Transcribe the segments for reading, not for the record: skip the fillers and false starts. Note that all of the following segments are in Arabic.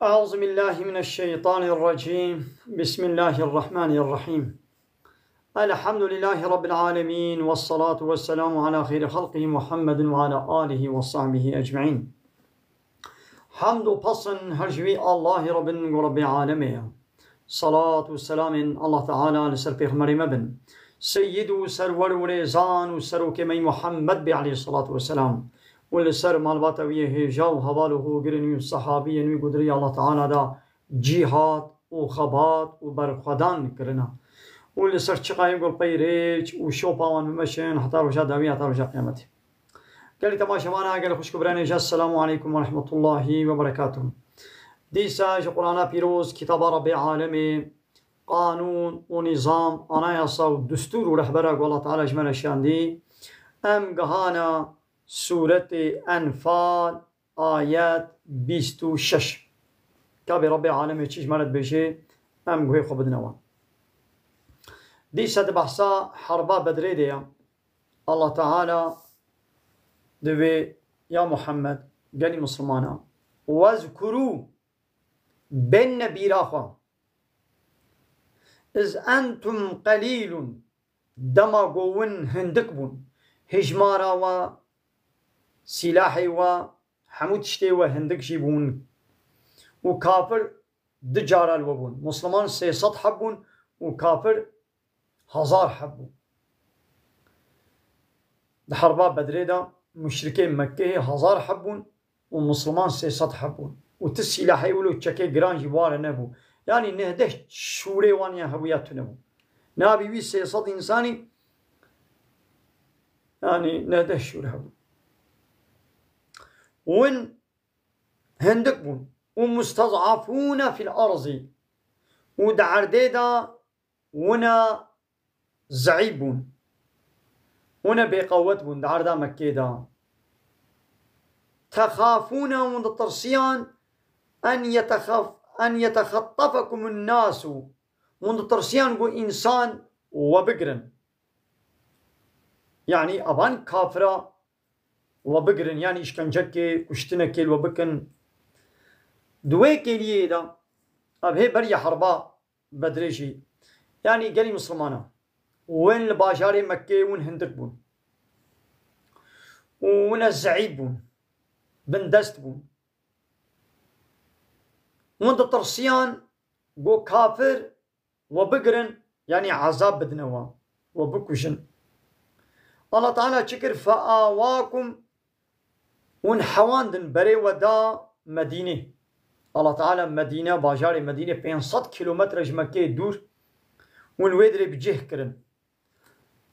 أعوذ بالله من الشيطان الرجيم. بسم الله الرحمن الرحيم. الحمد لله رب العالمين، والصلاة والسلام على خير خلقه محمد وعلى آله وصحبه أجمعين. حمد و پسن هرجوی الله رب العالمين. صلاة والسلام الله تعالى لسر پیغمبر مبن سيد و سرور و ريزان و سروك مي محمد عليه الصلاة والسلام ولسر مالبات ويه جاو حواله گرنی صحابی نوی قدری الله تعالى دا جهاد و خبات و برخدان کرنا ولسر چقاي قول پیریچ و شوپاوان ممشن حتى رجا داوی حتى رجا قيامتي. قال لي تماشا وانا قال خوش كبراني جا السلام عليكم ورحمة الله وبركاته. ديسا جو قرآن بيروز كتاب رب العالمين قانون ونظام أنايصا ودستور ورهبرة الله تعالى جمال الشان دي ام قهانا سورة أنفال آيات 26 كابي رب العالمين تشيش مالت بيشي ام قهي خبدنوان ديسا دبحثا حربا بدري دي الله تعالى دوي يا محمد قالي مسلمانا واذكروا بين بيراخا إذ أنتم قليل دماغون هندكبون هجمارا و سلاحي و حمود شتي و هندك جيبون و كافر دجارة الوبون مسلمان 300 حبون و كافر 1000 حبون ده حربا بدري دا مشركين مكة 1000 حبون و مسلمان 300 حبون وتسلاح يقولوا تشكي جران جوار نبو يعني نهده شوري وانيا هويات نبو نابي بي 300 إنساني يعني نهده شوري هبو وين هندك بون ومستضعفون في الأرض ودعرديدا ونا زعيبون ونا بقوت بون دعردا مكيدا تخافون من الطرسيان أن يتخطفكم الناس من الطرسيان بو إنسان وبقرن يعني أبان كافرة وبقرن يعني إشكنجكي كشتنكي وبكن دويكي ليه دا أب هي بريا حربا بدريشي يعني قالي مسلمانا وين الباشاري مكي وين هندك بون وين الزعيب بون بندست بون وند الطرسيان بو كافر وبقرن يعني عذاب بدنوا وبكوشن الله تعالى شكر فآواكم ونحواندن بري ودا مدينة الله تعالى مدينة باجاري مدينة 500 كيلومتر مكة دور ونويدري بجه كرن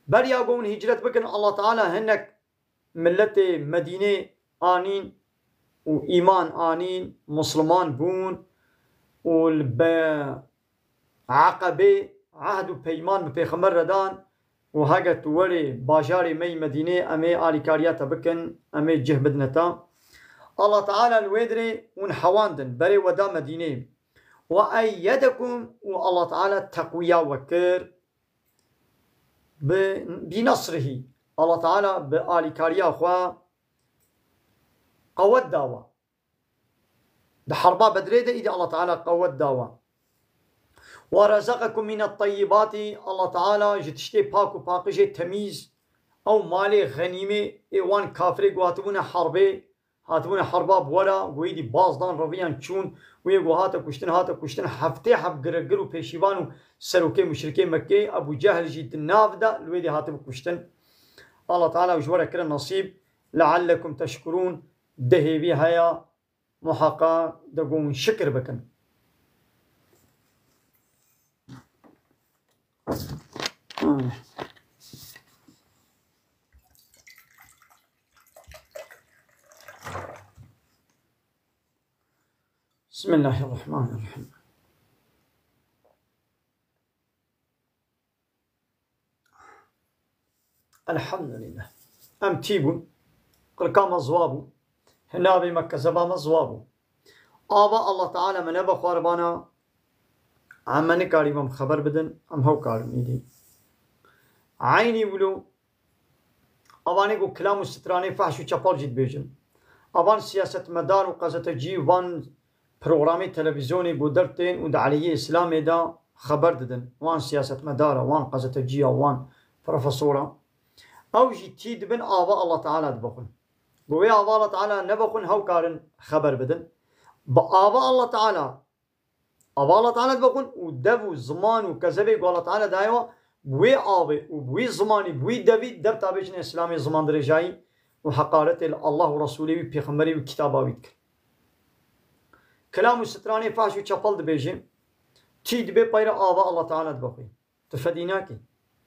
بريا قون هجرت بكن الله تعالى هنك ملت مدينة آنين وإيمان آنين مسلمان بون والعقبة عهد وبيمان ببيخمر ردان وهاجا تولي باجاري مي مدينة أمي آلي كارياتا بكن أمي جه بدنتا الله تعالى الويدري ونحواندن بري ودا مدينة وأيدكم والله تعالى تقويا وكر بنصره الله تعالى بآلي كاريا خوا قوت داوا ده حربا بدري ده إذا الله تعالى قوت داوا ورزقكم من الطيبات الله تعالى جتشتي باكو باقجي تميز أو مالي غنيمة إيوان كافري قواتبون حربي هاتبون حربا بولا قويدي بازدان رفيان چون ويقو هاتا كشتن حفتي حب قرقرو بيشيوانو سروكي مشركي مكي أبو جهل جيت الناف دا الويدي هاتبو كشتن الله تعالى وجوارا كرا نصيب لعلكم تشكرون دهي بيها يا محقا دقون شكر بكن بسم الله الرحمن الرحيم. الحمد لله أم تيبو قل كام زوابو هنا بمكة زبا مزوابو آبا الله تعالى من أبا خواربانا عماني كاريبام خبر بدن أم هو كارم إيدي عيني ولو أباني قو كلام وستراني فحش وچپال جيد بيجن أبان سياسة مدار وقزة جيوان پروگرامی تلویزیونی بودرتين ودعليه إسلامي دا خبر ددن وان سياسة مدارة وان قزتجية وان بروفيسورة أو جي تيد بن آباء الله تعالى دبخن بوي آباء الله تعالى نبخن هاو كارن خبر بدن بآباء الله تعالى آباء الله تعالى دبخن ودفو زمان وكذبه الله تعالى دايوا بوي آباء وبوي زماني بوي دفي دب تابجن إسلامي زمان درجاي وحقارة الله ورسوله وبيغمبري وكتابه كلام ستراني فاش وشفل دبيجي تيد بي بايرا آباء الله تعالى دبخن تفديناكي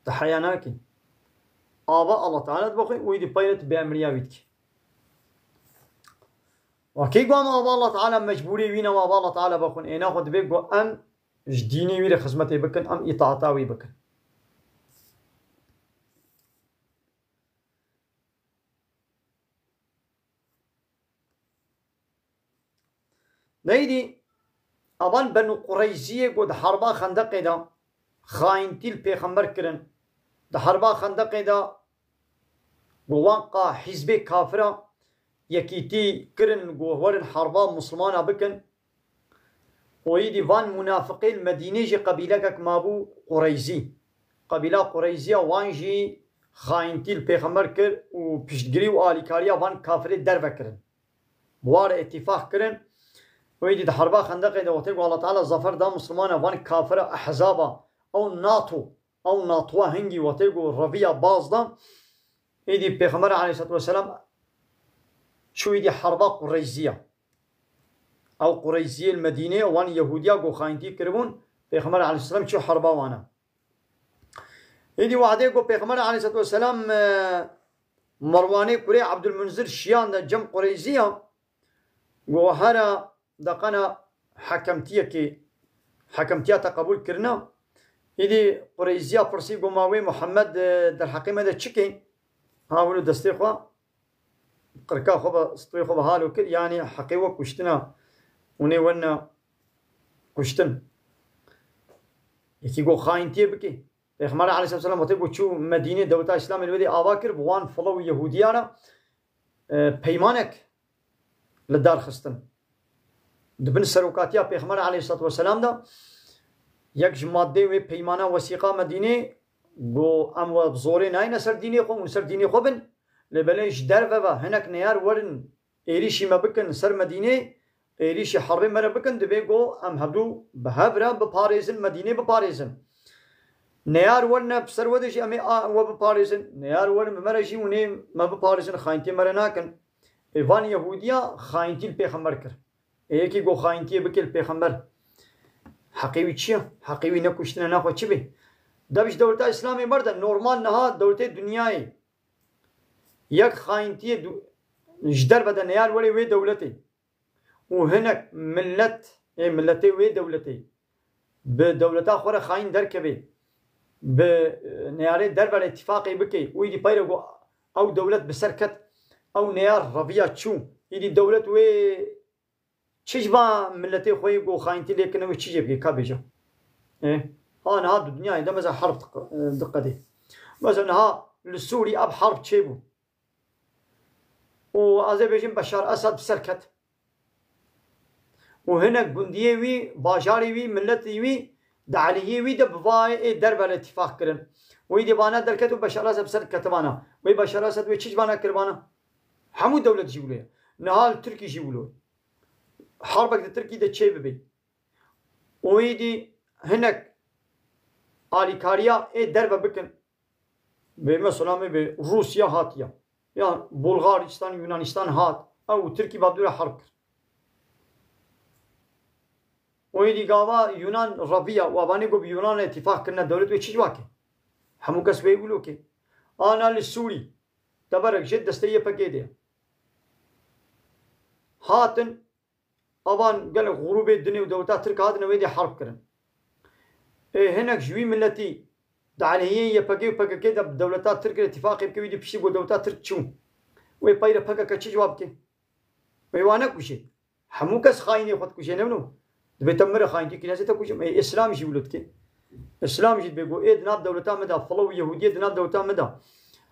تحياناكي آباء الله تعالى دبخن ويدي بايرت بأمريا ويدك وكي قام آباء الله تعالى مجبوري وينا وآباء الله تعالى بخن اينا خد بيقو أم جديني ويري خزمتي بكن أم إطاعتاوي بكن نيدي أبان بنو قريزية قد حربا خندق دا خاينتي البيغمبر كرن دا حربا خندق دا قوانقا حزب كافرة يكيتي كرن قوهورن حربا مسلمانا بكن ويدي فان منافقي المدينة جي قبيلة مابو قريزي قبيلة قريزية وان جي خاينتي البيغمبر كر وبشتقري وآلي كاريا وان كافرة درفة كرن بوار اتفاق كرن ويدي دا حربا خندق دا وطيق الله تعالى ظفر دا مسلمانا وان كافرة أحزابا أو ناتو هنگي وطيق رفيا باز دا يدي بيغمبر عليه الصلاة والسلام شو يدي حربا قريزية أو قريزية المدينة وان يهودية قو خاينتي كربون بيغمبر عليه الصلاة والسلام شو حربا وانا يدي وعده قو بيغمبر عليه الصلاة والسلام مرواني كوري عبد المنذر شيان دا جم قريزية قو هرا دقنا حكمتيا تقبول كرنا يدي قريزية فرسي قو ماوي محمد در حقيمة دا چكين هاولو دستي خوا قركا خوبا سطوي خوبا هالو كر يعني حقيوة كشتنا وني ونا كشتن يكي قو خاينتي بكي بيغمبر عليه الصلاة والسلام وطيقو شو مدينة دولة إسلام الودي آواكر بوان فلو يهوديانا بيمانك للدار خستن دبن سروكاتيا بيغمبر عليه الصلاة والسلام دا يك جمادي و بيمانا وثيقة مدينة قو ام وبزوري ناين سر ديني خو سر ديني خو بن لبلاش درفا هناك نيار ورن ايريشي ما بكن سر مدينة ايريشي حرب مرة بكن دبي قو ام هبدو بهبرا بباريزن مدينة بباريزن نيار ورن بسر ودشي امي وبباريزن نيار ورن مرشي وني ما بباريزن خاينتي مرناكن ايوان يهوديا خاينتي البيغمبر كر ايكي قو خاينتي بكل البيغمبر حقيوي تشيا حقيوي نكوشتنا ناخو تشبه دبش دولة إسلامي بردا نورمال نها دولة دنياي يك خاينتي جدر بدا نيار ولي وي دولتي وهناك ملتي وي دولتي بدولتا خورا خاين دركبي بنياري درب الاتفاقي بكي ويدي بايرو او دولة بسركت او نيار ربيع تشو يدي دولة وي تشجبا ملتي خوي قو خاينتي لكن وي تشجب كي كابيجا ايه انا هاد الدنيا ده مثلا حرب دقة دي مثلا ها السوري اب حرب تشيبو وأذربيجان بشار أسد بسركت وهنا جندية وي باجاري وي ملتي وي دعليه وي دبواي درب الاتفاق كرن ويدي بانا دركت وبشار أسد بسركت بانا وي بشار أسد وي تشج بانا كربانا حمو دولة جيبوليه نهال تركي جيبولوه حربك التركي ده تشيب بي ويدي هناك آليكاريا درب بكن بمثلا بروسيا هاتيا يعني بلغارستان يونانستان هات او تركي بابدورة حرب ويدي قاوا يونان ربيع واباني قو بيونان اتفاق كنا دولت ويتشي جواكي همو كس ويقولو كي انا للسوري تبرك جد دستية بقيدة هاتن ابان قال غروب الدنيا ودولتا ترك هاتن ويدي حرب كرن ايه هناك جوي ملتي دعاليه يبقى كده بدولتات ترك الاتفاق يبقى يدي بشي بدولتات ترك شو ويباير بقى كشي جواب كي ويوانا كوشي حموكس خايني خد كوشي نمنو بتمر خاينتي كي ناس تكوشي اسلام جي ولد كي اسلام جي بيقول ايه دناب دولتات مدى فلو يهوديه دناب دولتات مدى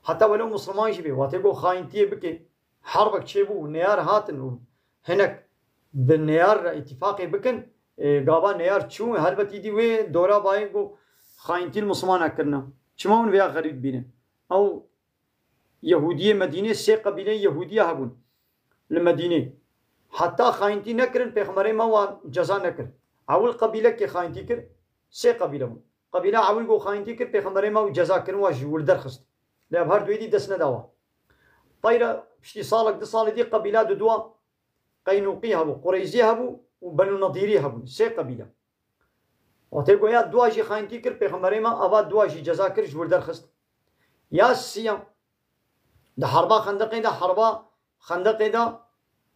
حتى ولو مسلمان جي واتيقو خاينتي بكي حربك تشيبو نيار هاتن هناك بالنيار اتفاقي بكن قابا نيار تشو هلبتي دي وي دورا بايقو خاينتي المسلمان كرنا شمون ويا غريب بينا او يهودية مدينة سي قبيلة يهودية هبون المدينة حتى خاينتي نكرن بيغمري ما جزا نكر اول قبيلة كي خاينتي كر سي قبيلة بون قبيلة اول قو خاينتي كر بيغمري ما جزا كرن واش ولدرخست لا بهر دويدي دسنا دوا طيرة بشتي صالك دي صالي دي قبيلة دوا قينوقي هبو قريزي هبو وبنو نضيري هبو سي قبيلة وتيقو يا دواجي خاينتي كر بيغمري ما ابا دواجي جزا كر ولدرخست يا السيام ده حربا خندقي ده حربا خندقي ده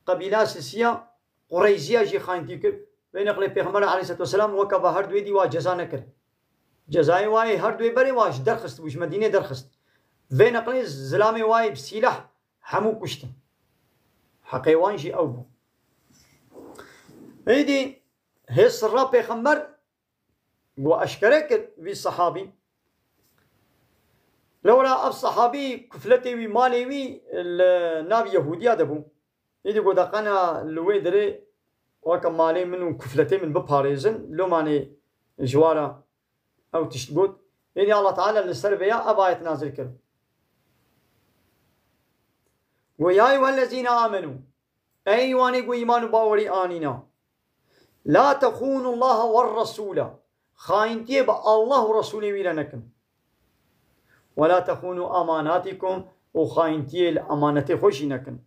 قبيلة سيسية قريزية جي خاينتي كر بين اقلي بيغمبر عليه الصلاة والسلام وكبا هر دوي دي وا جزا نكر جزاي واي هر دوي بري واش درخست وش مدينة درخست بين اقلي زلامي واي بسلاح حمو كشته حقيوان جي اوبو ايدي هي سرا بيغمبر واشكرك في الصحابي لولا الصحابي كفلتي وي مالي وي الناب يهودية دبو يدي قد قنا الويدري وكم مالي من كفلتي من بباريزن لو ماني جوارا او تشتقود يدي الله تعالى للسربية ابايت نازل كر ويا ايها الذين امنوا ايواني قو ايمان باوري انينا لا تخونوا الله والرسول خاينتي الله ورسوله ويرنكم ولا تخونوا اماناتكم وخاينتي الامانه خوشينكم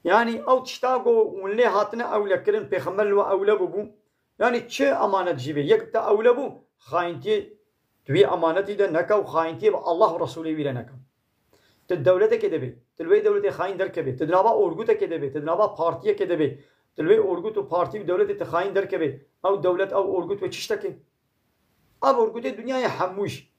يعني او تشتاقوا ولي هاتنا اولى كرن بيخمل واولى بو يعني تش امانه جيبي يكتا اولى بو خاينتي توي امانتي ده نكا وخاينتي الله ورسوله ويرنكم الدولة كدبي تلوي دولة خاين دركبي تدنابا اورغوتا كدبي تدنابا بارتيه كدبي تلوي اورغوتو بارتي دولة تخاين دركبي او دولة او اورغوت وتشتكي اب اورغوت الدنيا حموش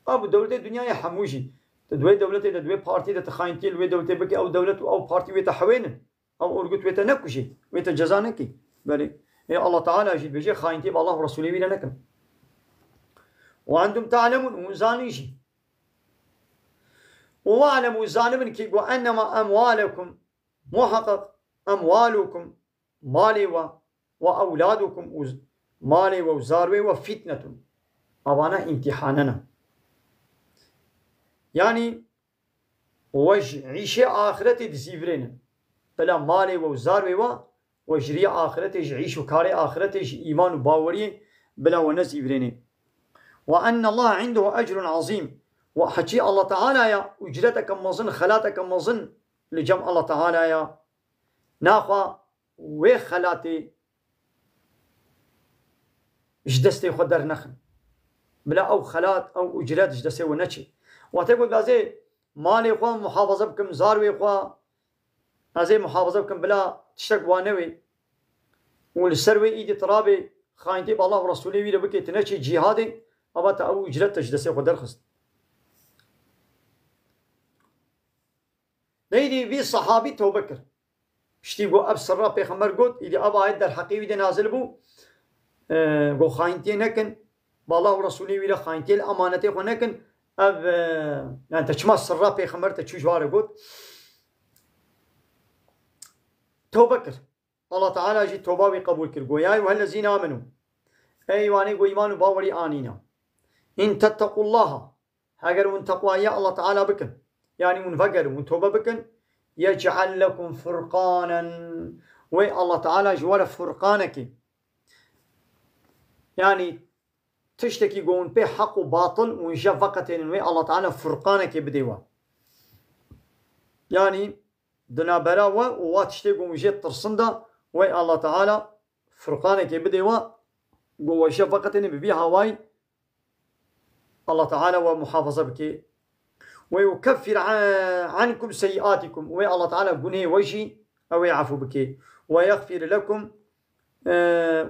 اب دولة الدنيا حموشي تدوي دولة تدوي بارتي تخاين تي لوي دولة بكي او دولة او بارتي ويتحوين او اورغوت ويتنكشي ويتجزانكي بل الله تعالى يجي بيجي خاينتي بالله ورسوله ويرنكم وانتم تعلمون وزانيشي واعلموا زانبن كي وانما اموالكم محقق اموالكم مالي واولادكم مالي وزاروي وفتنة اوانا امتحاننا يعني وش عيشة آخرتي تزيفرين بلا مالي وزاروي وجري آخرتي عيش وكاري آخرتي إيمان وباوري بلا ونزيفرين وأن الله عنده أجر عظيم وحكي الله تعالى يا أجرتك مظن خلاتك مظن لجمع الله تعالى يا ناخوا وخلاتي جدستي خدر نخن بلا أو خلات أو أجرات جدستي ونشي وتقول غازي مالي خوا محافظة بكم زاروي خوا غازي محافظة بكم بلا تشتك وانوي والسروي إيدي ترابي خاينتي بالله ورسوله ويدا بكي تنشي جهادي أبا أو أجرات جدستي خدر خست نيدي في صحابي توبكر شتي قو أبصر بيخمر قد إيدي أبا عيد الحقيقي دي نازل بو قو خاينتي نكن بالله ورسوله ويدا خاينتي الأمانتي خو نكن أب يعني تشما السرا بيخمر تشو جوار قد توبكر الله تعالى جي توباوي قبول كر قو يا أيها الذين آمنوا أيواني قو إيمان باوري آنينا إن تتقوا الله هاجر من تقوى يا الله تعالى بكن يعني منفجر وتوبة بكن يجعل لكم فرقانا وي الله تعالى جوال فرقانك يعني تشتكي قون بي حق وباطل ونجا فقطين وي الله تعالى فرقانك بديوا يعني دنا براوة واتشتكي قون جيت ترسندا وي الله تعالى فرقانك بديوا قوة جا فقطين ببيها واي الله تعالى ومحافظة بك ويكفر عنكم سيئاتكم وي الله تعالى قني وجهي أو يعفو بك ويغفر لكم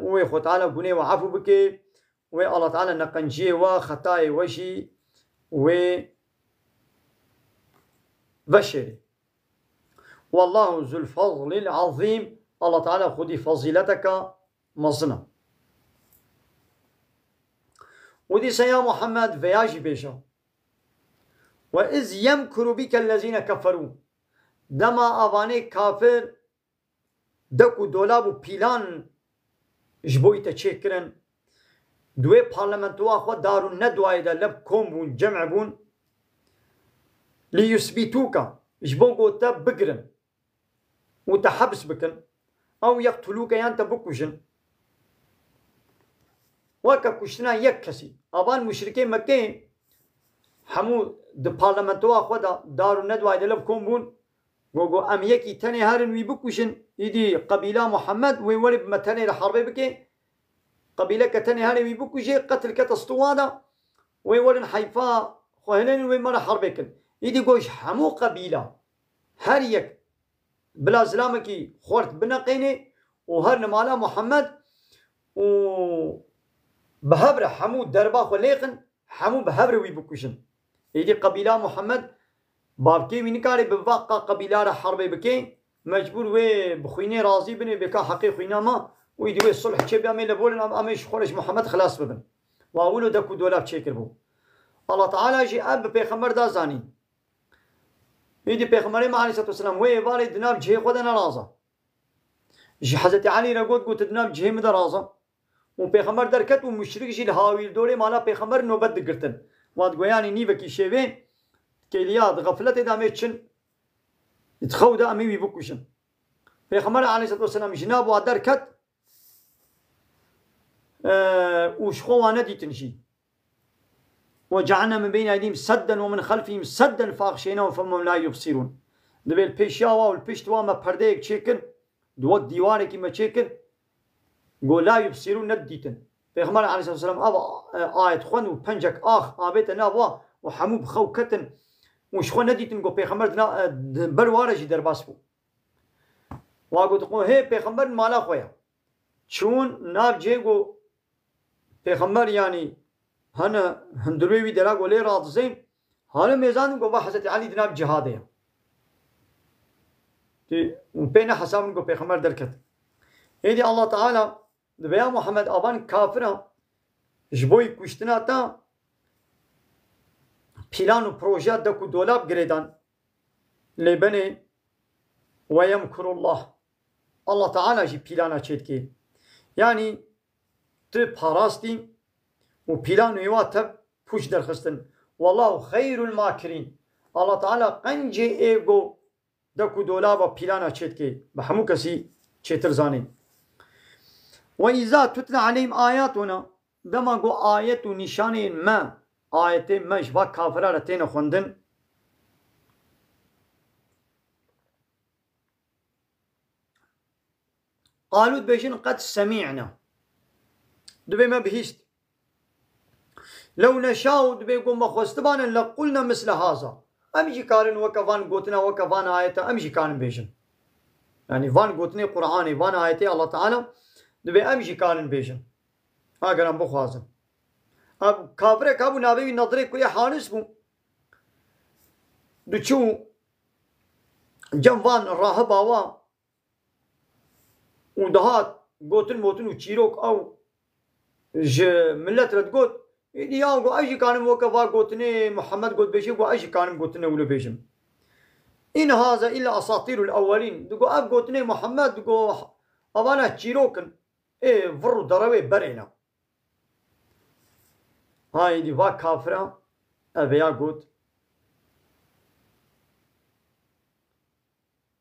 وي خو تعالى قني وعفو بك وي الله تعالى نقنجي وخطاي وجهي و بشري والله ذو الفضل العظيم الله تعالى خذي فضيلتك مصنع ودي سيا محمد فياجي بيشا وإذ يمكر بك الذين كفروا دما أباني كافر دەکو دۆلاب و پیلان ji bo te çêkirin دوێ پارلەمەنتوا خۆ دارون نەدوایەدا لەب کۆم بوون جەمع بوون لیوسبیتوکە ji bo گوتە بگرن و te حەبس bikin ئەو یەقتولوکە یان te بکوژن وەکە کوشتنا یەک کەسی ئەوان مشرکەی مەککەی هەموو di پارلەمەنتوا خۆدا دارون نەدوایەدا لەب کۆم بوون گۆ ئەم یەکی تەنێ هەرن وی بکوژن ئیدی قەبیلا محەممەد وی وەری بمە تەنێ لە حەربێ بکەی قبيلة كتني هاني ويبوكو جي قتل كتسطوانا ويورن حيفا خوهنين ويمر حربكن يدي قوش حمو قبيلة هريك بلا زلامكي خورت بنقيني وهرن مالا محمد و بهبر حمو دربا خليقن حمو بهبر ويبوكوشن يدي قبيلة محمد بابكي وينكاري بواقع قبيلة حربي بكي مجبور وي بخويني راضي بني بكا حقي خوينا ما ويدوي الصلح تشبي أمي لبولن أمي خورج محمد خلاص ببن وأولو دكو دولاب تشكر بو الله تعالى جي أب بيخمر دا زاني يدي بيخمري مع عليه الصلاة والسلام وي بالي دناب جهي خودنا رازا جي حضرت علي رقود قوت دناب جهي مدى رازا وبيخمر دركت ومشرك جي الهاوي الدولي مالا بيخمر نوبت دقرتن واد قوياني نيبكي شيوين كيلياد غفلت دامي تشن يتخو دا أمي ويبكوشن بيخمر عليه الصلاة والسلام جناب وادركت وشخوانا ديتنشي وجعلنا من بين أيديهم سدا ومن خلفهم سدا فاغشيناهم فهم لا يبصرون دبي البيشاوا والبيشتوا ما برديك تشيكن دوات ديوارك ما تشيكن قول لا يبصرون نديتن پیغمبر عليه الصلاة والسلام أبا آية خون وبنجك آخ آبيت نابوا وحمو بخو كتن وشخوا نديتن قول پیغمبر بروارجي درباسبو واقول تقول هي پیغمبر مالا خويا چون ناب جيگو پیغمبر يعني هنا هندروي درا قولي راضزين هنا ميزان قوا حضرت علي دناب جهاده بين حساب قو پیغمبر دركت هيدي الله تعالى دبيا محمد آبان كافرة جبوي كشتنا تا بلان و پروژه دكو دولاب گريدان لبني ويمكر الله تعالى جي بلانا چيد كي يعني تو پاراستين و بلان ويواتب پوش درخستن والله خير الماكرين الله تعالى قنجي ايگو دكو دولابا بلانا چيد كي بحمو كسي چيتر زانين وإذا تتلى عليهم آياتنا دما قو آيات نشانين ما آياتين ما جبا كافرة رتين خوندن قالوا بيجن قد سمعنا دبي ما بهيست لو نشاء دبي قوم مخوستبانا لقلنا مثل هذا أمجي كارن وكفان قوتنا وكفان آياتا أمجي كارن بيجن يعني فان قوتني قرآني فان آياتي الله تعالى دبي أمجي كارن بيجن هاگر هم بخوازم اب كافره كابو نابي نظري كوي حارس بو دچو جنوان راهب آوا ودهات قوتن موتن وچيروك أو ملت رد قوت إدي ياو قو أجي كانم وكفا قوتني محمد قوت بيشي قو أجي كانم قوتني ولو بيشم إن هذا إلا أساطير الأولين دقو أب قوتني محمد دقو أبانا چيروكن إيه فرو دروي برينا هاي دي فا كافرة أبيا قوت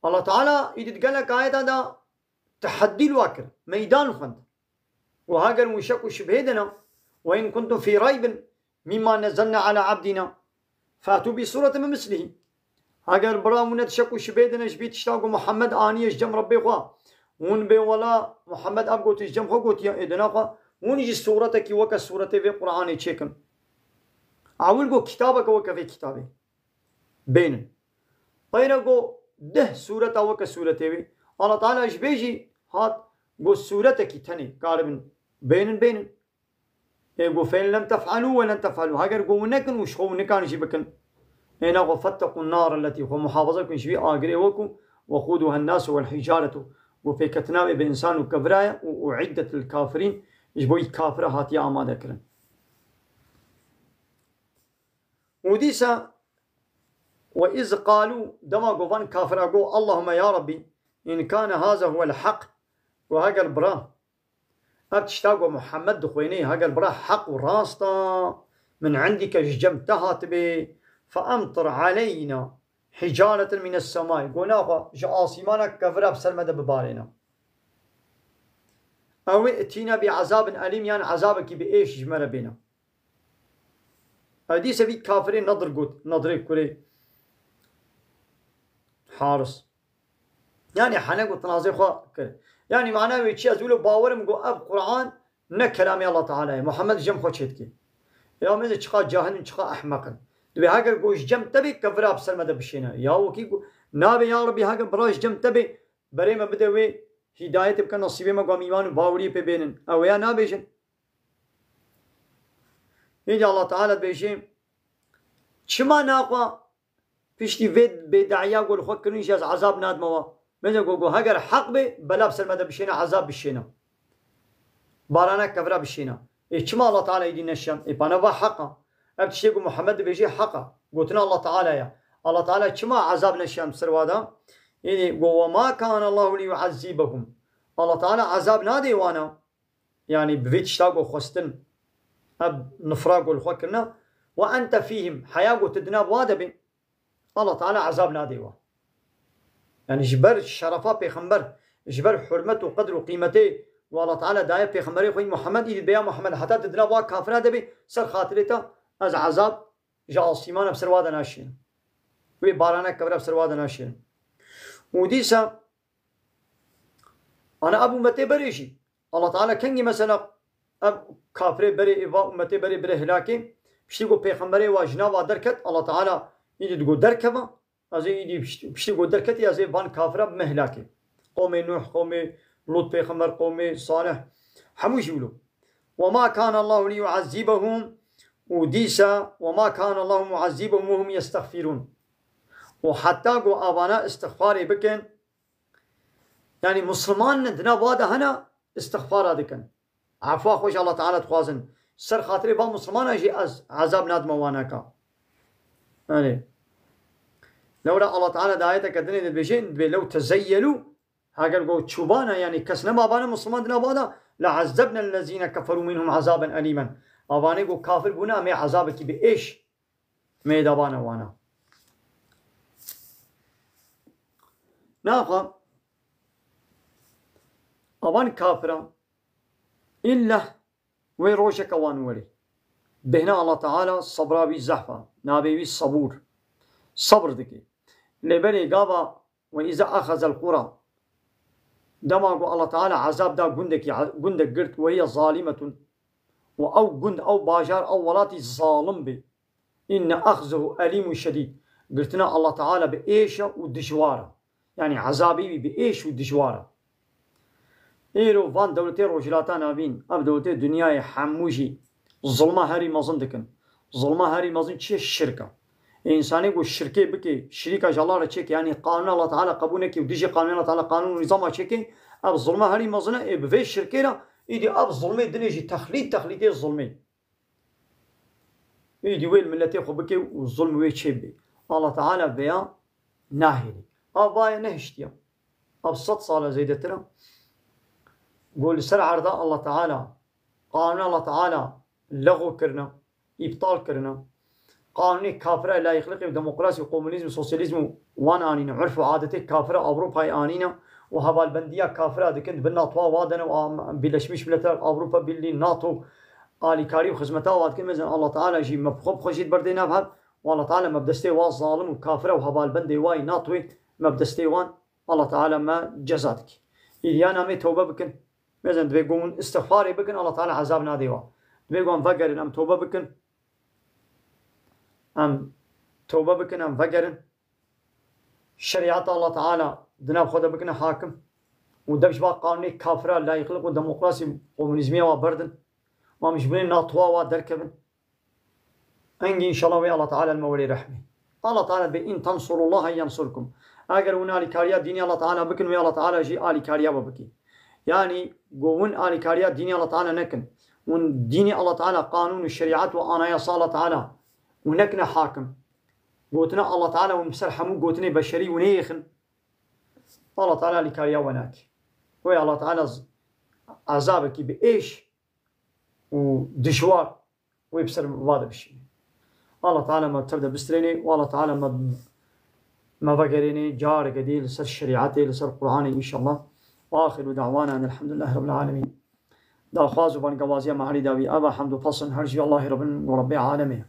الله تعالى إدي تقلق آيات هذا تحدي الواكر ميدان خند وهاجر وشك شبهدنا وإن كنتم في ريب مما نزلنا على عبدنا فاتوا بصورة من مثله هاجر برامونة شك شبهدنا شبيت اشتاقوا محمد آنيش جم ربي خوا ون بي ولا محمد أب قوت جم خو قوت يا إدنا خوا ون يجي صورة كي وكا صورة في قرآن يشكم عول قو كتابك وكا في كتابه بين غير قو ده صورة وكا صورة في الله تعالى ايش بيجي هات قو صورة كي تاني قاربن بين يقول فإن لم تفعلوا ولن تفعلوا هاجر قو نكن وش هو نكان يجيبكن هنا قو فاتقوا النار التي هو محافظكم شبي آجري وكم وقودها الناس والحجارة وفي كتنام بإنسان وكبرايا وعدة الكافرين يجبوي كافرة هاتي آمادة كرن وديسا وإذ قالوا دما قوان كافرة قو اللهم يا ربي إن كان هذا هو الحق وهاجا البرا أبتشتاق محمد دخويني هاجا البرا حق وراستا من عندك جمتها تبي فأمطر علينا حجارة من السماء قلنا جاسمانا كفرا بسلمة ببارنا أو ائتينا بعذاب أليم يعني عذابك بإيش جمرة بنا هذه سبي كافرين نظر قوت نظر كوري حارس يعني حنا قلت نازي خوا يعني معناه ويتشي أزوله باورم قو أب قرآن نه كلام الله تعالى محمد جم خوشت كي يا مزه چقا جاهل چقا احمقن دبي هاگر گوش جم تبي كفرا بسلمه بشينا يا وكي نابي يا ربي هاگر براش جم تبي بري ما بده وي هدايت بك نصيب ما قام ايمان باوري ببينن او يا نابيشن يجي الله تعالى بيشي چما ناقوا پشتي ود بدعيا قول خو كرنيش از عذاب نادموا مزه گو هاگر حق به بلا بسلمه بشينا عذاب بشينا بارانا كفرا بشينا إيش ما الله تعالى يدين الشام إبانا وحقا أبتشيكو محمد بيجي حقا قلتنا الله تعالى يا الله تعالى إيش ما عذابنا الشام سروادا يعني وما كان الله ليعذبهم الله تعالى عذاب نادي وانا يعني بفيت شتاقو خستن أب نفراقو الخوكرنا وأنت فيهم حياقو تدناب وادبي الله تعالى عذاب نادي وانا يعني جبر الشرفاء بيخمبر جبر حرمته وقدر وقيمته والله تعالى داير بيخمبري خوي محمد يدي بيا محمد حتى تدنا واك كافر دبي سر خاطرته از عذاب جاء سيمان بسر وادا ناشين وي بارانا كبر بسر وادا ناشين وديسا انا ابو امتي بريشي الله تعالى كنجي مثلا اب كافر بري ابا امتي بري هلاكي بشتيغو بيخمبري واجنا ودركت الله تعالى يدي تقول دركبه از يدي بشتيغو دركت يا زي بان كافر بمهلاكي قوم نوح قوم لوط بيخمر قومي صالح حموش يقولوا وما كان الله ليعذبهم وديسا وما كان الله معذبهم وهم يستغفرون وحتى قو آبانا استغفاري بكن يعني مسلمان ندنا بادا هنا استغفار دكن عفوا خوش الله تعالى تخوازن سر خاطري با مسلمان اجي از عذاب ناد مواناكا يعني لولا الله تعالى دعايتك الدنيا بيجين لو تزيلوا هاگر گو چوبانا يعني كسنا بابانا مسلمان دنا بادا لعذبنا الذين كفروا منهم عذابا أليما آباني گو كافر بونا مي عذابك بإيش مي دابانا وانا ناقا آبان كافرا إلا ويروشك وانولي بهنا الله تعالى صبرا بي زحفا نابي بي صبور صبر دكي لبني قابا وإذا أخذ القرى دماغو الله تعالى عذاب دا قندك قرت وهي ظالمة أو قند أو باجار أو ولاتي ظالم بي إن أخذه أليم شديد قلتنا الله تعالى بإيشة ودجوارة يعني عذابي بإيش ودجوارة إيرو فان دولتي روجلاتان أبين أب دولتي دنياي حموجي ظلمة هاري مازن دكن ظلمة هاري مازن چه الشركة إنساني قو الشركة بكي شريكة جلالة چك يعني قانون الله تعالى قبونك وديجي قانون الله تعالى قانون نظامها چك أب ظلمة هاري مازنة بفي الشركة إيدي أب ظلمي دنيجي تخليدي الظلمي إيدي ويل ملتي خو بكي والظلم وي چبي الله تعالى بيا ناهيني أب بايا نهشتيا أب 100 صالة زيدتنا قول سر عرضاء الله تعالى قانون الله تعالى لغو كرنا إبطال كرنا قانوني كافرة لا يخلق ديمقراطية وكومونيزم وسوسياليزم وان آنينا عرف وعادتي كافرة أوروبا آنينا وهبال بندية كافرة دكنت بالناطوا وادنا وبلشمش ملتر أوروبا باللي ناتو آلي كاري وخزمتها واد كن مثلا الله تعالى جي مبخوب خشيت بردينا بهب والله تعالى مبدستي واز ظالم وكافرة وهبال بندي واي ناتوي مبدستي وان الله تعالى ما جزاتك إليانا مي توبة بكن مثلا تبيقون استغفاري بكن الله تعالى عذابنا ديوا تبيقون فقرن أم توبة بكن أم توبة بكن أم فقرن شريعة الله تعالى دناب خدا بكن حاكم ودبش با قانوني كافرة لا يخلق ديمقراطية وكومونيزمية وبردن ومش بين ناطوا ودركبن أنجي إن شاء الله الله تعالى المولي رحمه الله تعالى بإن تنصروا الله ينصركم أجر ونالي كاريا ديني الله تعالى بكن ويا الله تعالى جي آلي كاريا وبكي يعني قوون آلي كاريا ديني الله تعالى نكن ون ديني الله تعالى قانون الشريعات وأنا يا الله تعالى ونكنا حاكم قوتنا الله تعالى ومسرحمو قوتنا بشري ونيخن الله تعالى لكاريا وناك ويا الله تعالى عذابك بإيش ودشوار ويبصر هذا بالشيء. الله تعالى ما تبدأ بستريني والله تعالى ما بقريني جار قديل لسر شريعتي لسر قرآني إن شاء الله. وآخر دعوانا أن الحمد لله رب العالمين. دا خوازو بان قوازيا محري داوي أبا حمد فصل هرجي الله رب العالمين.